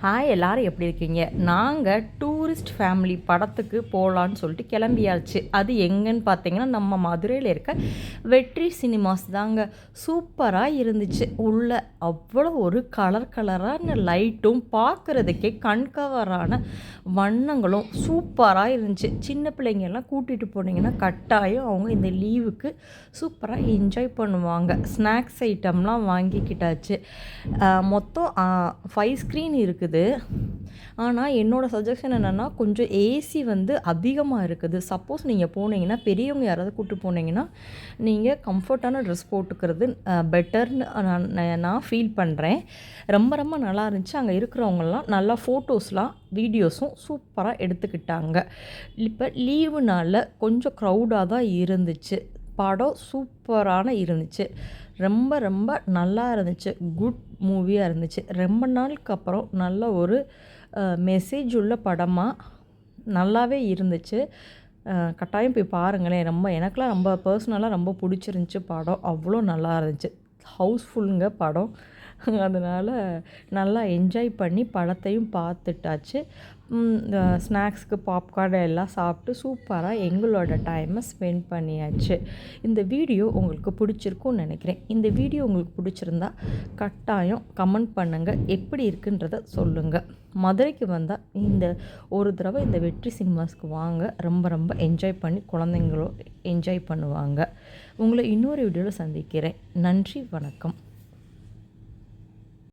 Hi, எல்லாரும் எப்படி இருக்கீங்க? நாங்கள் டூரிஸ்ட் ஃபேமிலி படத்துக்கு போகலான்னு சொல்லிட்டு கிளம்பியாச்சு. அது எங்கன்னு பார்த்தீங்கன்னா, நம்ம மதுரையில் இருக்க வெற்றி சினிமாஸ் தாங்க. சூப்பராக இருந்துச்சு. உள்ள அவ்வளோ ஒரு கலர் கலரான லைட்டும், பார்க்குறதுக்கே கண்கவரான வண்ணங்களும் சூப்பராக இருந்துச்சு. சின்ன பிள்ளைங்கெல்லாம் கூட்டிகிட்டு போனீங்கன்னா கட்டாயம் அவங்க இந்த லீவுக்கு சூப்பராக என்ஜாய் பண்ணுவாங்க. ஸ்நாக்ஸ் ஐட்டம்லாம் வாங்கிக்கிட்டாச்சு. மொத்தம் 5 ஸ்க்ரீன் இருக்குது. ஆனால் என்னோடய சஜஷன் என்னென்னா, கொஞ்சம் ஏசி வந்து அதிகமாக இருக்குது. சப்போஸ் நீங்கள் போனீங்கன்னா, பெரியவங்க யாராவது கூப்பிட்டு போனீங்கன்னா, நீங்கள் கம்ஃபர்ட்டான ட்ரெஸ் போட்டுக்கிறது பெட்டர்னு நான் ஃபீல் பண்ணுறேன். ரொம்ப ரொம்ப நல்லா இருந்துச்சு. அங்கே இருக்கிறவங்கலாம் நல்லா ஃபோட்டோஸ்லாம் வீடியோஸும் சூப்பராக எடுத்துக்கிட்டாங்க. இப்போ லீவுனால கொஞ்சம் க்ரௌடாக தான் இருந்துச்சு. படம் சூப்பரான இருந்துச்சு. ரொம்ப ரொம்ப நல்லா இருந்துச்சு. குட் மூவியாக இருந்துச்சு. ரொம்ப நாளுக்கு அப்புறம் நல்ல ஒரு மெசேஜ் உள்ள படமாக நல்லாவே இருந்துச்சு. கட்டாயம் போய் பாருங்களேன். எனக்கெலாம் ரொம்ப பர்சனலாக ரொம்ப பிடிச்சிருந்துச்சி படம். அவ்வளோ நல்லா இருந்துச்சு. ஹவுஸ்ஃபுல்லுங்க படம். அதனால் நல்லா என்ஜாய் பண்ணி படத்தையும் பார்த்துட்டாச்சு. ஸ்நாக்ஸுக்கு பாப்கார்ன் எல்லாம் சாப்பிட்டு சூப்பராக எங்களோட டைமை ஸ்பெண்ட் பண்ணியாச்சு. இந்த வீடியோ உங்களுக்கு பிடிச்சிருக்கும்னு நினைக்கிறேன். இந்த வீடியோ உங்களுக்கு பிடிச்சிருந்தா கட்டாயம் கமெண்ட் பண்ணுங்கள். எப்படி இருக்குன்றத சொல்லுங்கள். மதுரைக்கு வந்தால் ஒரு தடவை இந்த வெற்றி சினிமாஸ்க்கு வாங்க. ரொம்ப ரொம்ப என்ஜாய் பண்ணி குழந்தைங்களும் என்ஜாய் பண்ணுவாங்க. உங்களை இன்னொரு வீடியோவில் சந்திக்கிறேன். நன்றி, வணக்கம்.